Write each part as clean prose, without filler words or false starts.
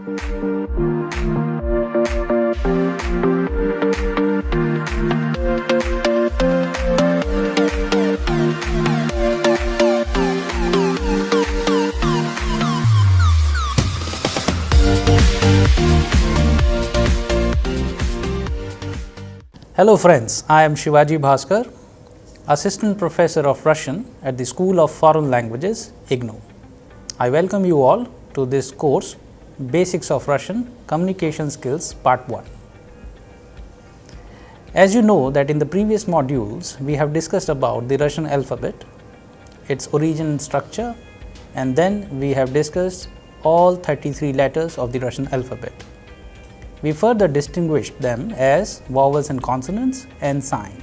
Hello friends, I am Shivaji Bhaskar, Assistant Professor of Russian at the School of Foreign Languages, IGNOU. I welcome you all to this course, Basics of Russian Communication Skills Part 1. As you know that in the previous modules, we have discussed about the Russian alphabet, its origin and structure, and then we have discussed all 33 letters of the Russian alphabet. We further distinguished them as vowels and consonants and sign.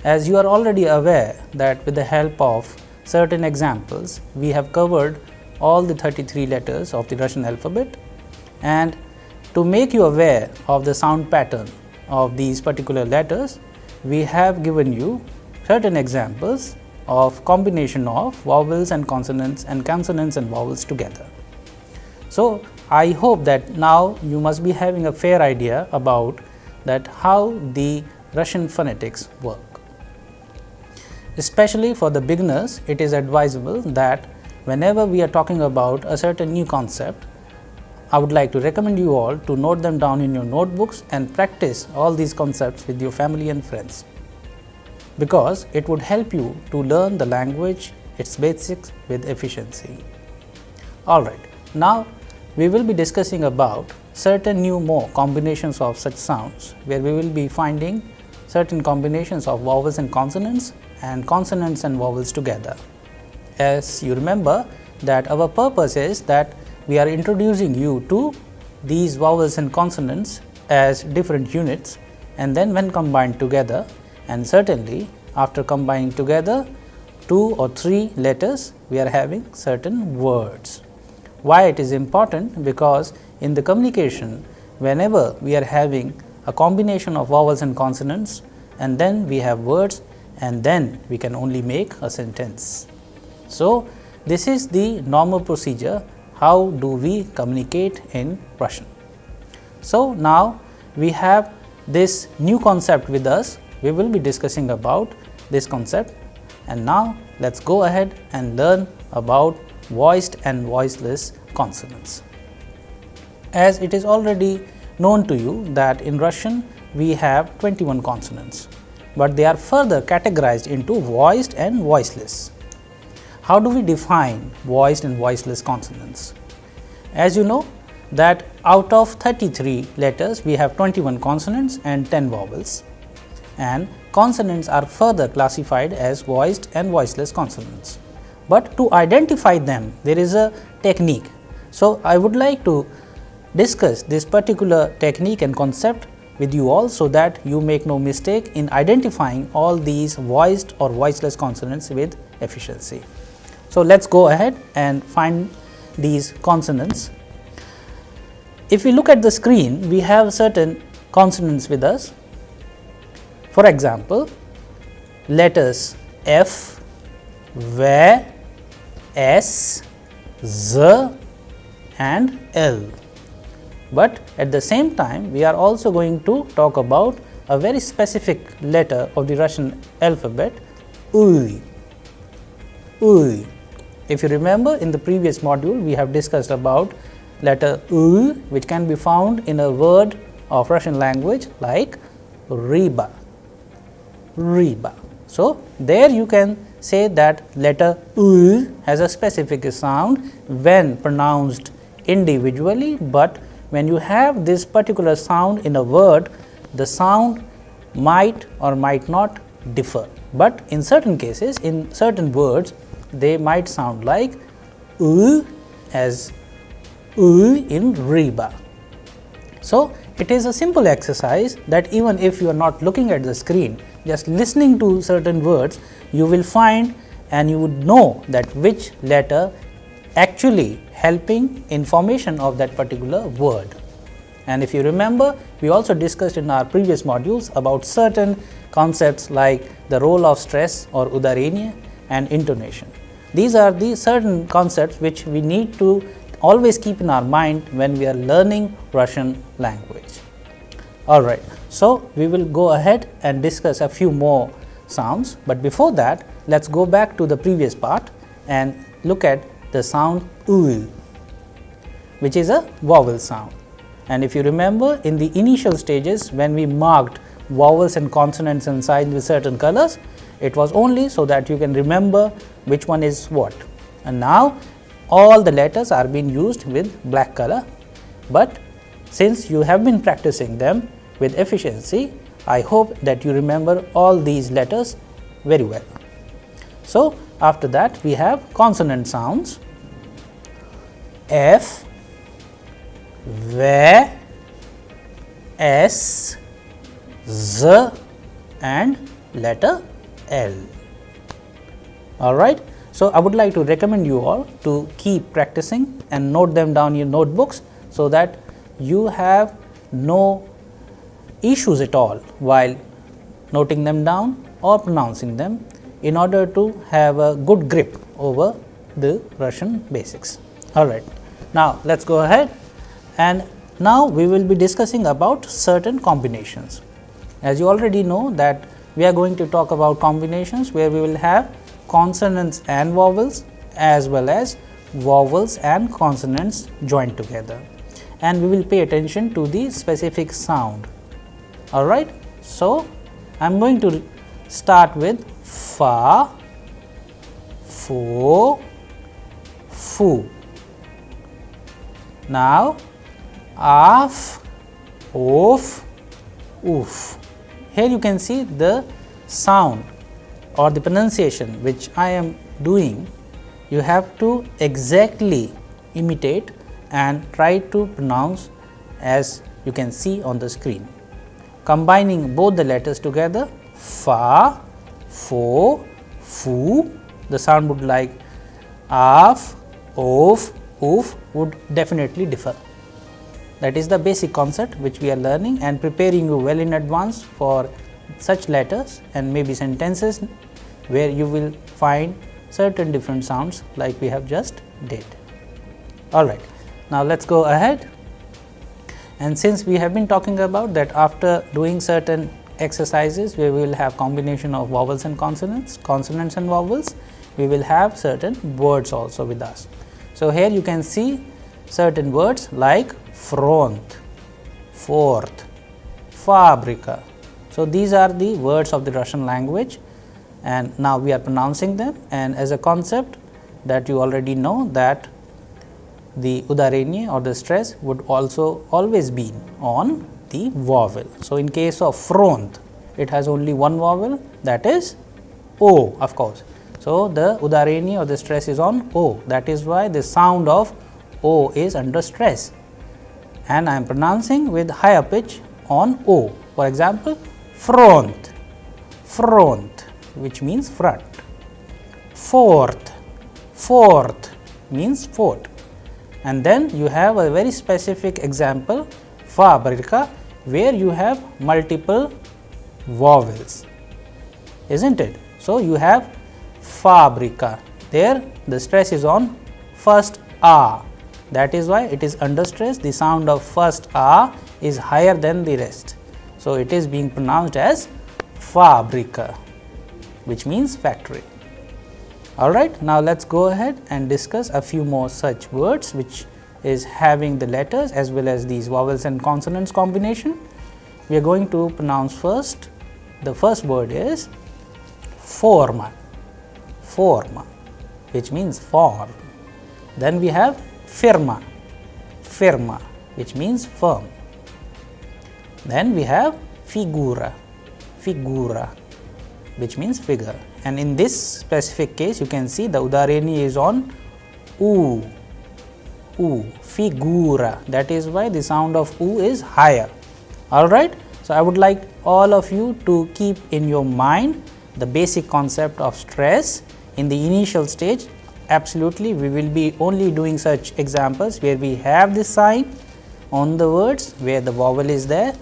As you are already aware that with the help of certain examples, we have covered all the 33 letters of the Russian alphabet, and to make you aware of the sound pattern of these particular letters, we have given you certain examples of combination of vowels and consonants and vowels together. So, I hope that now you must be having a fair idea about that how the Russian phonetics work. Especially for the beginners, it is advisable that whenever we are talking about a certain new concept, I would like to recommend you all to note them down in your notebooks and practice all these concepts with your family and friends, because it would help you to learn the language, its basics with efficiency. Alright, now we will be discussing about certain new more combinations of such sounds, where we will be finding certain combinations of vowels and consonants and vowels together. As you remember that our purpose is that we are introducing you to these vowels and consonants as different units, and then when combined together, and certainly after combining together 2 or 3 letters, we are having certain words. Why it is important? Because in the communication, whenever we are having a combination of vowels and consonants, and then we have words, and then we can only make a sentence. So, this is the normal procedure how do we communicate in Russian. So, now we have this new concept with us. We will be discussing about this concept, and now let us go ahead and learn about voiced and voiceless consonants. As it is already known to you that in Russian we have 21 consonants, but they are further categorized into voiced and voiceless. How do we define voiced and voiceless consonants? As you know that out of 33 letters we have 21 consonants and 10 vowels, and consonants are further classified as voiced and voiceless consonants. But to identify them, there is a technique. So, I would like to discuss this particular technique and concept with you all, so that you make no mistake in identifying all these voiced or voiceless consonants with efficiency. So, let us go ahead and find these consonants. If we look at the screen, we have certain consonants with us. For example, letters F, V, S, Z and L. But at the same time, we are also going to talk about a very specific letter of the Russian alphabet, U. U. If you remember, in the previous module, we have discussed about letter U, which can be found in a word of Russian language like riba. Riba. So, there you can say that letter U has a specific sound when pronounced individually, but when you have this particular sound in a word, the sound might or might not differ. But in certain cases, in certain words, they might sound like U as U in riba. So, it is a simple exercise that even if you are not looking at the screen, just listening to certain words, you will find and you would know that which letter actually helping in formation of that particular word. And if you remember, we also discussed in our previous modules about certain concepts like the role of stress or udarение and intonation. These are the certain concepts which we need to always keep in our mind when we are learning Russian language. Alright, so we will go ahead and discuss a few more sounds, but before that let us go back to the previous part and look at the sound U, which is a vowel sound. And if you remember, in the initial stages when we marked vowels and consonants and signs with certain colors, it was only so that you can remember which one is what. And now all the letters are being used with black color, but since you have been practicing them with efficiency, I hope that you remember all these letters very well. So after that we have consonant sounds: F, V, S, Z and letter L. Alright, so I would like to recommend you all to keep practicing and note them down in your notebooks, so that you have no issues at all while noting them down or pronouncing them, in order to have a good grip over the Russian basics. Alright, now let us go ahead, and now we will be discussing about certain combinations. As you already know that we are going to talk about combinations where we will have consonants and vowels, as well as vowels and consonants joined together, and we will pay attention to the specific sound. Alright, so I am going to start with fa, fo, fu. Now af, of, oof. Here you can see the sound or the pronunciation which I am doing. You have to exactly imitate and try to pronounce as you can see on the screen. Combining both the letters together, fa, fo, fu, the sound would like af, of, oof would definitely differ. That is the basic concept which we are learning and preparing you well in advance for such letters and maybe sentences where you will find certain different sounds like we have just did. Alright, now let us go ahead, and since we have been talking about that after doing certain exercises where we will have combination of vowels and consonants, consonants and vowels, we will have certain words also with us. So here you can see certain words like front, fourth, fabrica. So these are the words of the Russian language, and now we are pronouncing them, and as a concept that you already know that the udarение or the stress would also always be on the vowel. So in case of front, it has only one vowel, that is O, of course. So the udarenie or the stress is on O, that is why the sound of O is under stress, and I am pronouncing with higher pitch on O. For example, front, front, which means front. Fourth, fourth means fourth. And then you have a very specific example, fabrica, where you have multiple vowels, isn't it? So you have fabrica, there the stress is on first A, that is why it is under stress. The sound of first A is higher than the rest, so it is being pronounced as fabrica, which means factory. Alright, now let us go ahead and discuss a few more such words which is having the letters as well as these vowels and consonants combination. We are going to pronounce first, the first word is forma, forma, which means form. Then we have firma, firma, which means firm. Then we have figura, figura, which means figure, and in this specific case you can see the udarenie is on U, U, figura, that is why the sound of U is higher. Alright, so I would like all of you to keep in your mind the basic concept of stress in the initial stage. Absolutely, we will be only doing such examples where we have this sign on the words where the vowel is there,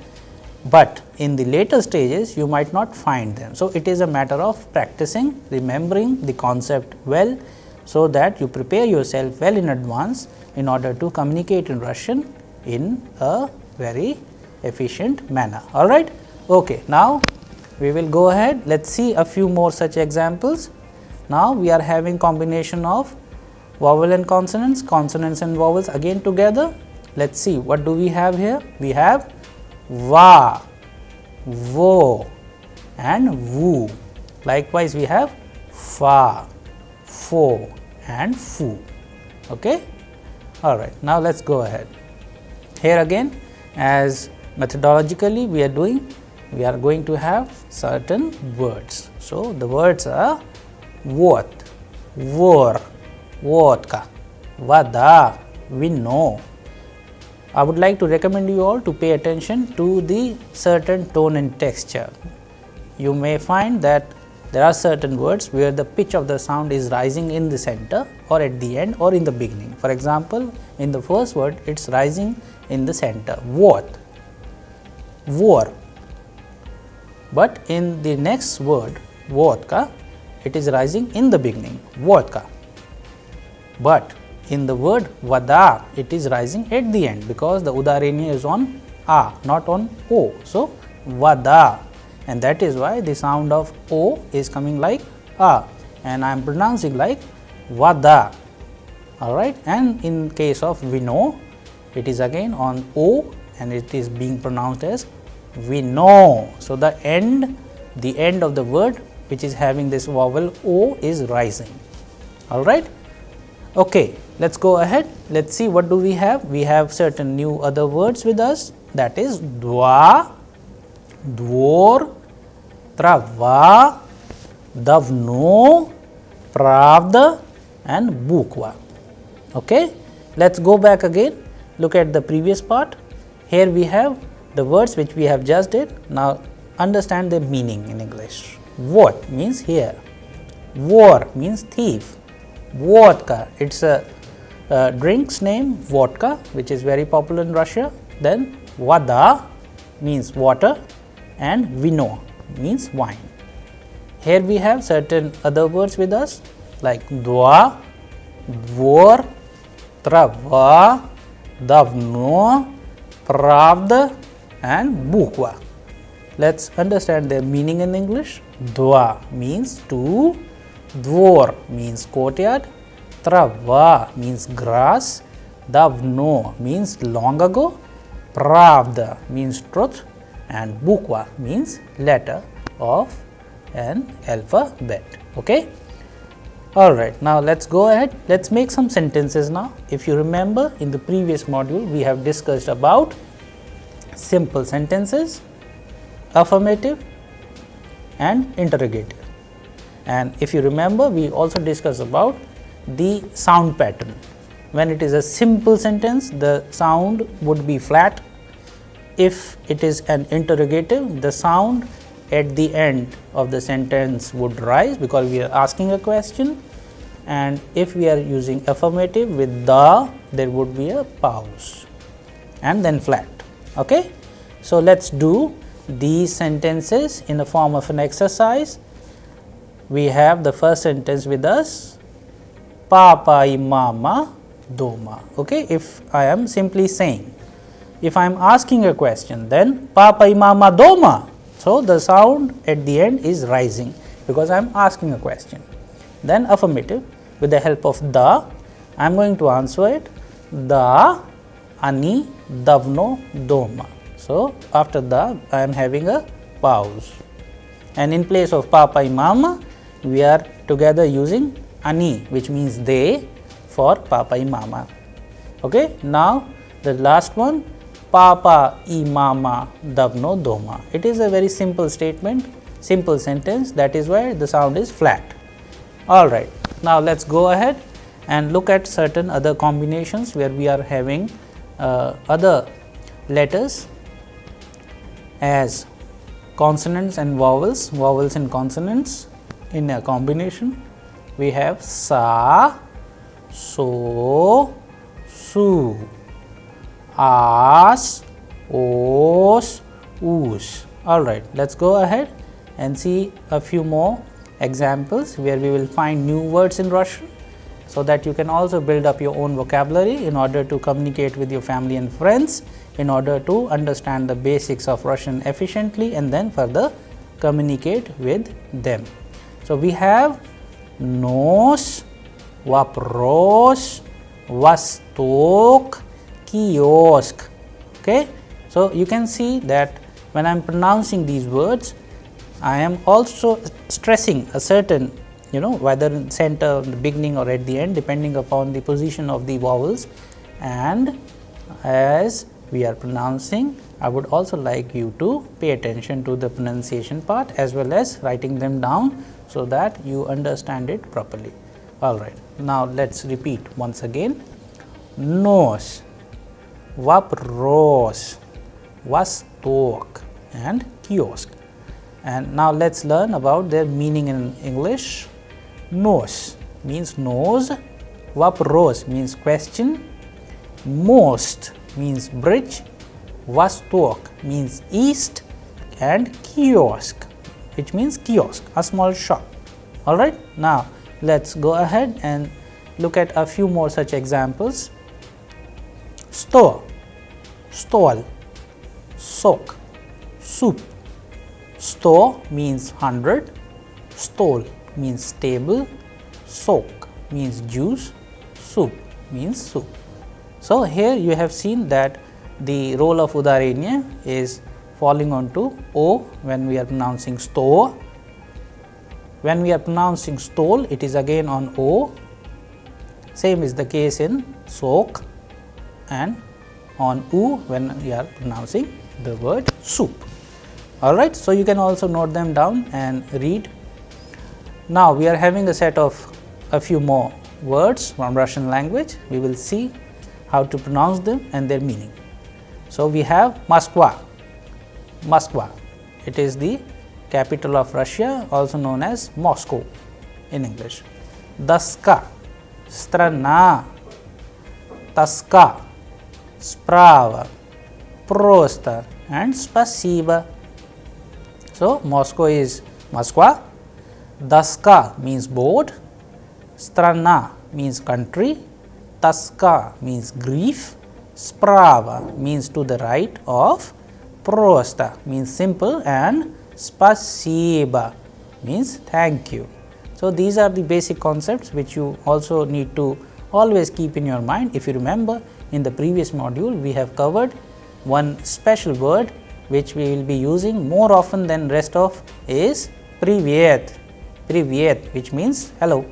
but in the later stages you might not find them. So it is a matter of practicing, remembering the concept well, so that you prepare yourself well in advance in order to communicate in Russian in a very efficient manner. All right. Okay. Now, we will go ahead. Let us see a few more such examples. Now, we are having combination of vowel and consonants, consonants and vowels again together. Let us see what do we have here. We have va, vo and vu. Likewise, we have fa, fo and fu. Okay. All right. Now, let us go ahead. Here again, as methodologically we are going to have certain words. So, the words are vot, vor, vodka, vada, vino. I would like to recommend you all to pay attention to the certain tone and texture. You may find that there are certain words where the pitch of the sound is rising in the center or at the end or in the beginning. For example, in the first word it is rising in the center, vot, vor. But in the next word, vodka, it is rising in the beginning, vodka. But in the word vada, it is rising at the end because the udarenya is on a, not on o. So, vada, and that is why the sound of o is coming like a, and I am pronouncing like vada. All right. And in case of vino, it is again on o and it is being pronounced as vino. So, the end of the word which is having this vowel o is rising. All right. Okay, let us go ahead. Let us see what do we have. We have certain new other words with us, that is dva, dvor, trava, davno, pravda and bukva. Okay. Let us go back again, look at the previous part. Here we have the words which we have just did. Now, understand the meaning in English. Vot means here, vor means thief, vodka, it is a drink's name, vodka, which is very popular in Russia. Then vada means water and vino means wine. Here we have certain other words with us like dva, dvor, trava, davno, pravda and bukva. Let us understand their meaning in English. Dva means to, dvor means courtyard, trava means grass, davno means long ago, pravda means truth and bukva means letter of an alphabet. Okay. All right. Now, let us go ahead. Let us make some sentences now. If you remember, in the previous module, we have discussed about simple sentences, affirmative and interrogative. And if you remember, we also discussed about the sound pattern. When it is a simple sentence, the sound would be flat. If it is an interrogative, the sound at the end of the sentence would rise because we are asking a question. And if we are using affirmative with the, there would be a pause and then flat. Okay. So, let us do these sentences in the form of an exercise. We have the first sentence with us, papa y mama doma. Okay. If I am simply saying, if I am asking a question, then papa y mama doma. So, the sound at the end is rising because I am asking a question. Then affirmative, with the help of the, I am going to answer it, the, ani, davno, doma. So, after the, I am having a pause, and in place of papa and mama, we are together using ani, which means they, for papa and mama. Okay. Now, the last one, papa y mama davno doma. It is a very simple statement, simple sentence, that is why the sound is flat. All right. Now, let us go ahead and look at certain other combinations where we are having other letters as consonants and vowels, vowels and consonants in a combination. We have sa, so, su, as, os, us. All right. Let us go ahead and see a few more examples where we will find new words in Russian. so that you can also build up your own vocabulary in order to communicate with your family and friends, in order to understand the basics of Russian efficiently and then further communicate with them. So, we have nos, вопрос, восток, kiosk. Okay. So, you can see that when I am pronouncing these words, I am also stressing a certain, whether in center, in the beginning or at the end, depending upon the position of the vowels. And as we are pronouncing, I would also like you to pay attention to the pronunciation part as well as writing them down, so that you understand it properly. All right. Now, let us repeat once again: nos, вопрос, восток, and kiosk. And now, let us learn about their meaning in English. Nos means nose, вопрос means question, most means bridge, восток means east, and kiosk, which means kiosk, a small shop. All right. Now, let us go ahead and look at a few more such examples. Store, stall, soak, soup. Store means 100, stole means table, soak means juice, soup means soup. So, here you have seen that the role of Udarenya is falling onto O when we are pronouncing store. When we are pronouncing stole, it is again on O. Same is the case in soak, and on U when we are pronouncing the word soup. All right. So, you can also note them down and read. Now, we are having a set of a few more words from Russian language. We will see how to pronounce them and their meaning. So, we have Moskva. Moskva, it is the capital of Russia, also known as Moscow in English. Doska, strana, toska, sprava, prosta, and spasiba. So, Moscow is Moskva, doska means board, strana means country, toska means grief, sprava means to the right of, prosta means simple, and spasiba means thank you. So, these are the basic concepts which you also need to always keep in your mind. If you remember, in the previous module we have covered one special word which we will be using more often than rest of is privyet, privyet, which means hello,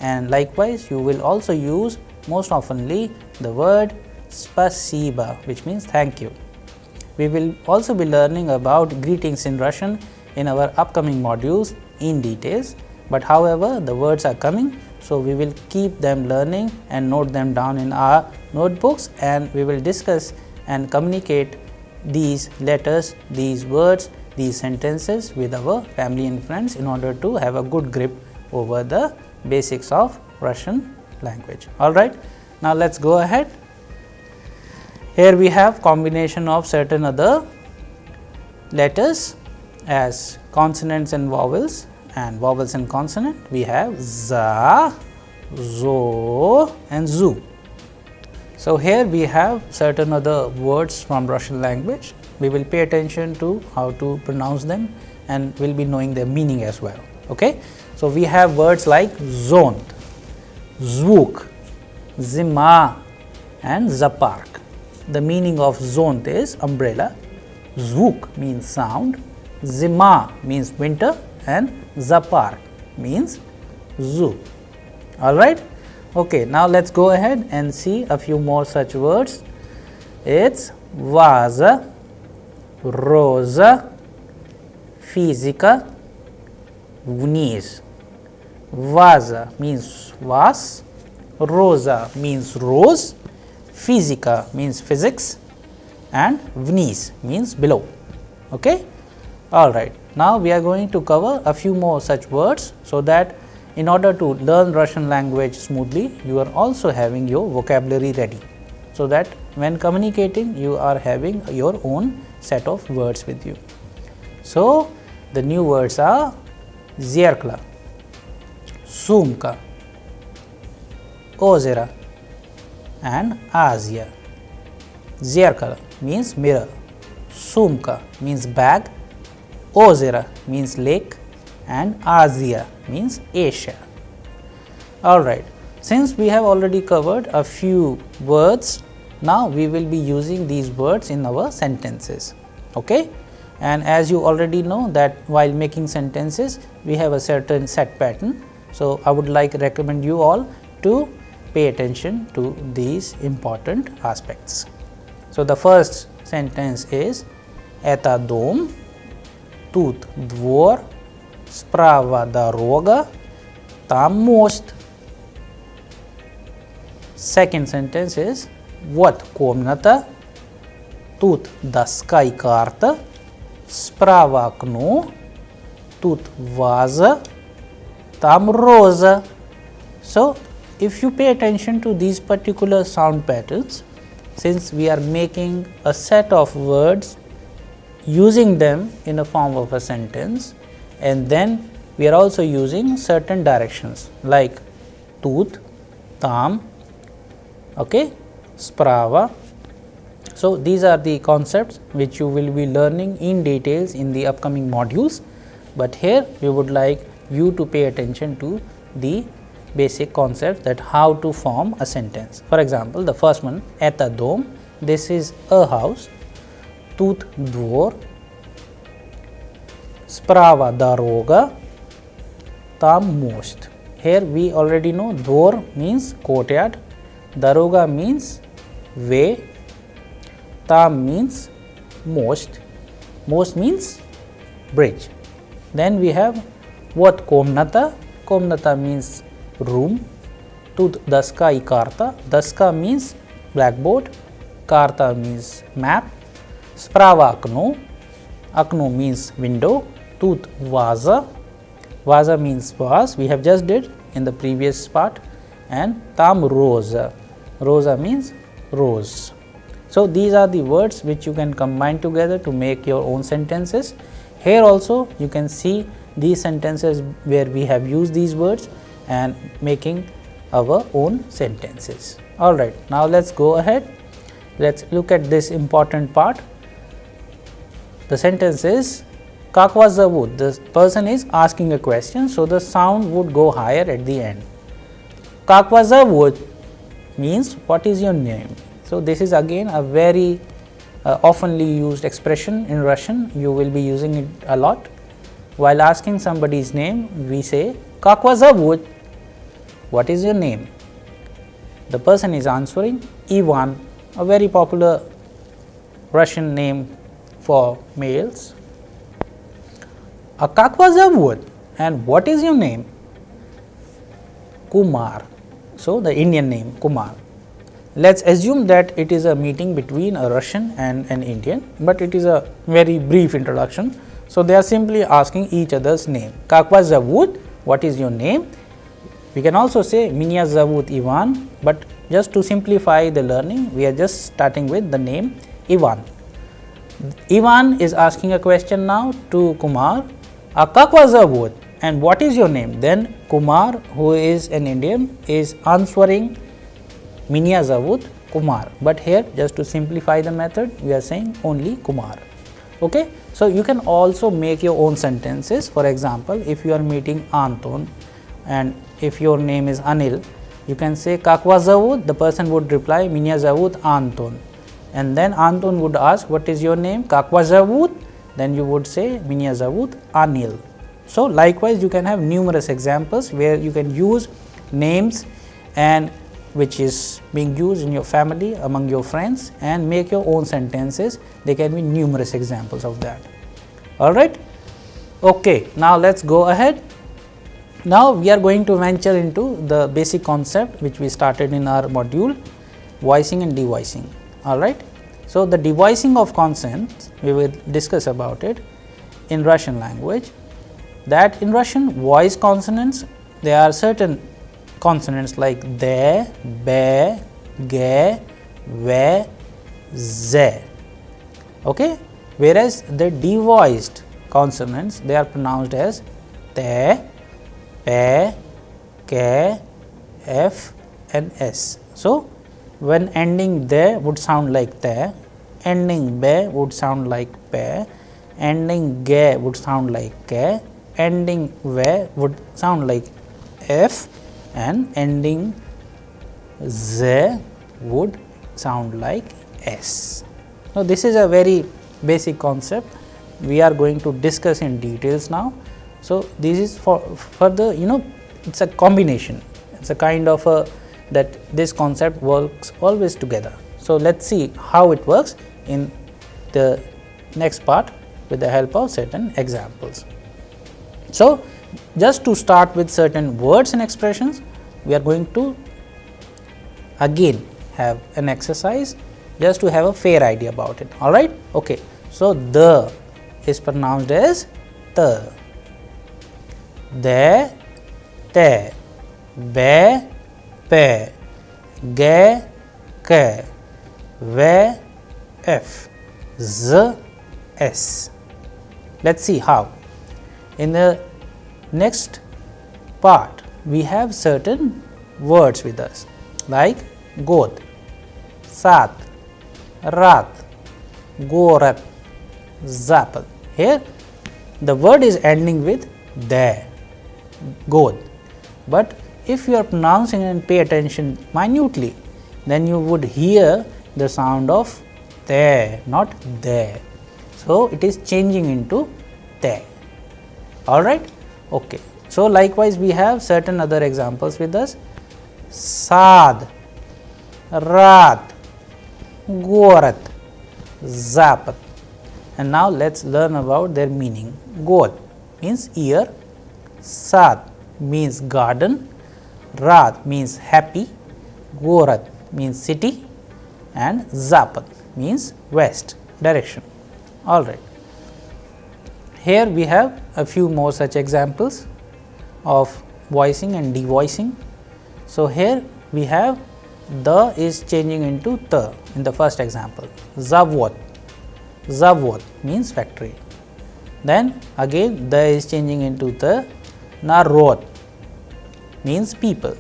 and likewise you will also use most oftenly the word spasiba, which means thank you. We will also be learning about greetings in Russian in our upcoming modules in details, but however the words are coming, so we will keep them learning and note them down in our notebooks, and we will discuss and communicate these letters, these words, these sentences with our family and friends in order to have a good grip over the basics of Russian language. All right. Now, let us go ahead. Here we have combination of certain other letters as consonants and vowels, and vowels and consonant. We have za, zo, and zu. So, here we have certain other words from Russian language. We will pay attention to how to pronounce them and will be knowing their meaning as well. Okay? So, we have words like zond, zvuk, zima, and zapark. The meaning of zond is umbrella, zvuk means sound, zima means winter, and zapark means zoo. All right. Okay, now let us go ahead and see a few more such words. It's vaza, roza, fizika, vniz. Vaza means vas, roza means rose, fizika means physics, and vniz means below. Okay? All right. Now, we are going to cover a few more such words, so that in order to learn Russian language smoothly, you are also having your vocabulary ready, so that when communicating you are having your own set of words with you. So, the new words are zerkla, sumka, ozera and Asia. Zerkala means mirror, Sumka means bag, ozera means lake and Asia means Asia. Alright, since we have already covered a few words, now we will be using these words in our sentences. Okay? And as you already know that while making sentences, we have a certain set pattern. So, I would recommend you all to pay attention to these important aspects. So, the first sentence is "Это дом, тут двор, справа дорога, там мост." Second sentence is "Вот комната, тут доска и карта, справа окно, тут ваза, там роза." So, if you pay attention to these particular sound patterns, since we are making a set of words using them in a form of a sentence, and then we are also using certain directions like тут, там, okay, sprava. So, these are the concepts which you will be learning in details in the upcoming modules, but here we would like you to pay attention to the basic concept that how to form a sentence. For example, the first one, "Это дом," this is a house, "Тут двор," "Справа дорога," "Там мост." Here we already know двор means courtyard, daroga means way, tam means most means bridge. Then we have what komnata, komnata means room, тут доска и карта, доска means blackboard, карта means map, справа окно, окно means window, тут ваза, vasa means vase, we have just did in the previous part, and tam rosa, rosa means rose. So, these are the words which you can combine together to make your own sentences. Here also you can see these sentences where we have used these words and making our own sentences. Alright, now let us go ahead. Let us look at this important part. The sentence is "Как вас зовут?" The person is asking a question, so the sound would go higher at the end. "Как вас зовут?" means what is your name. So, this is again a very oftenly used expression in Russian. You will be using it a lot. While asking somebody's name, we say "Как вас зовут?" What is your name? The person is answering Ivan, a very popular Russian name for males. "А как вас зовут?" and what is your name? Kumar. So, the Indian name Kumar. Let us assume that it is a meeting between a Russian and an Indian, but it is a very brief introduction. So, they are simply asking each other's name. "Как вас зовут?" What is your name? We can also say "Меня зовут Ivan," but just to simplify the learning, we are just starting with the name Ivan. Ivan is asking a question now to Kumar, "А как вас зовут?" and what is your name? Then Kumar, who is an Indian, is answering "Меня зовут Kumar," but here just to simplify the method, we are saying only Kumar. Okay? So, you can also make your own sentences. For example, if you are meeting Anton and if your name is Anil, you can say "Как вас зовут?" The person would reply "Меня зовут Anton," and then Anton would ask what is your name? "Как вас зовут?" Then you would say "Меня зовут Anil." So, likewise you can have numerous examples where you can use names and which is being used in your family, among your friends, and make your own sentences. There can be numerous examples of that. Alright. Okay, now let us go ahead. Now, we are going to venture into the basic concept which we started in our module, voicing and devoicing. Alright. So, the devoicing of consonants, we will discuss about it in Russian language. That in Russian, voice consonants, there are certain consonants like de, be, ge, ve, ze. Okay? Whereas the devoiced consonants, they are pronounced as te, pe, ke, f, and S. So, when ending there would sound like there, ending be would sound like pe, ending ge would sound like ke, ending we would sound like f, and ending z would sound like s. Now, this is a very basic concept we are going to discuss in details now. So, this is for further, it is a combination, it is a kind of a that this concept works always together. So, let us see how it works in the next part with the help of certain examples. So, just to start with certain words and expressions, we are going to again have an exercise just to have a fair idea about it. All right. Okay. So, the is pronounced as the, de, te, be, pe, ge, ke, ve, f, z, s. Let us see how. In the next part, we have certain words with us like god, sat, rat, gorat, zapat. Here the word is ending with de, god, but if you are pronouncing and pay attention minutely, then you would hear the sound of te, not de. So, it is changing into te. All right. Okay. So, likewise we have certain other examples with us, sad, rat, gorat, zapat. And now, let us learn about their meaning. God means ear, sad means garden, rat means happy, gorat means city, and zapat means west direction. All right. Here we have a few more such examples of voicing and devoicing. So, here we have the is changing into the in the first example, zavod, zavod means factory. Then again the is changing into the, narod means people,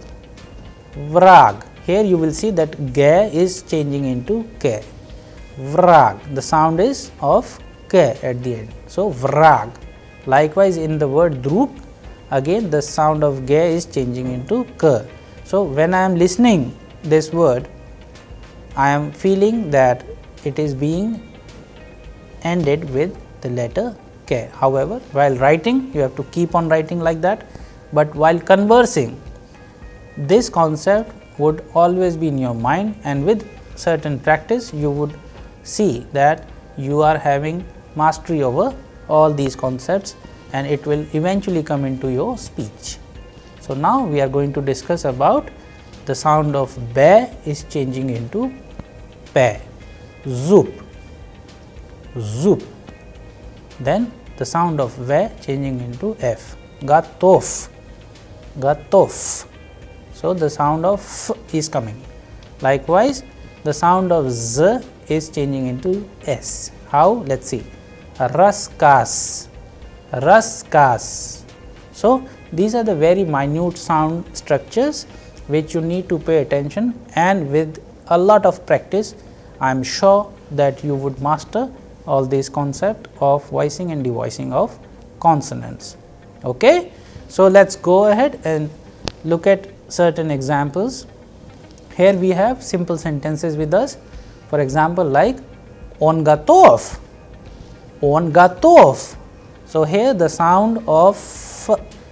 vrag. Here you will see that ge is changing into ke, vrag, the sound is of ke at the end. So, vrag. Likewise, in the word druk, again the sound of ge is changing into k. So, when I am listening this word, I am feeling that it is being ended with the letter k. However, while writing you have to keep on writing like that, but while conversing this concept would always be in your mind, and with certain practice you would see that you are having mastery over all these concepts, and it will eventually come into your speech. So, now we are going to discuss about the sound of be is changing into pe, zoop, zoop. Then the sound of ve changing into f, gatof, gatof. So, the sound of f is coming. Likewise, the sound of z is changing into s. How? Let us see. Raskas, raskas. So, these are the very minute sound structures which you need to pay attention, and with a lot of practice I am sure that you would master all these concept of voicing and devoicing of consonants. Okay? So, let us go ahead and look at certain examples. Here we have simple sentences with us. For example, like on gatov, on gatov. So, here the sound of f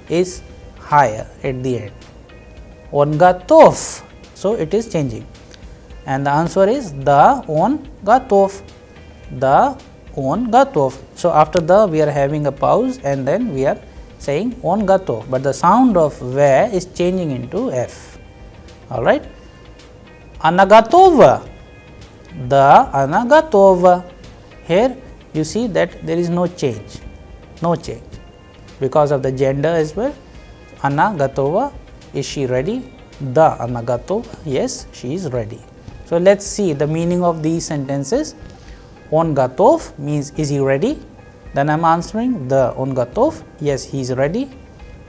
is higher at the end, on gatov. So, it is changing, and the answer is the on gatov, the on gatov. So, after the we are having a pause, and then we are saying on gatov, but the sound of ve is changing into f. All right. Anagatova, the anagatova. Here you see that there is no change, no change because of the gender as well. Anagatova, is she ready? The anagatova, yes, she is ready. So, let us see the meaning of these sentences. On gatov means is he ready? Then I am answering the on gatov, yes, he is ready.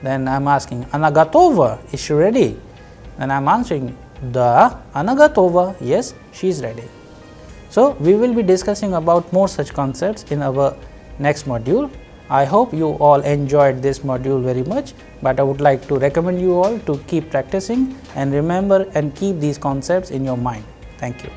Then I am asking Anagatova, is she ready? Then I am answering Da Anagatova, yes, she is ready. So, we will be discussing about more such concepts in our next module. I hope you all enjoyed this module very much, but I would like to recommend you all to keep practicing and remember and keep these concepts in your mind. Thank you.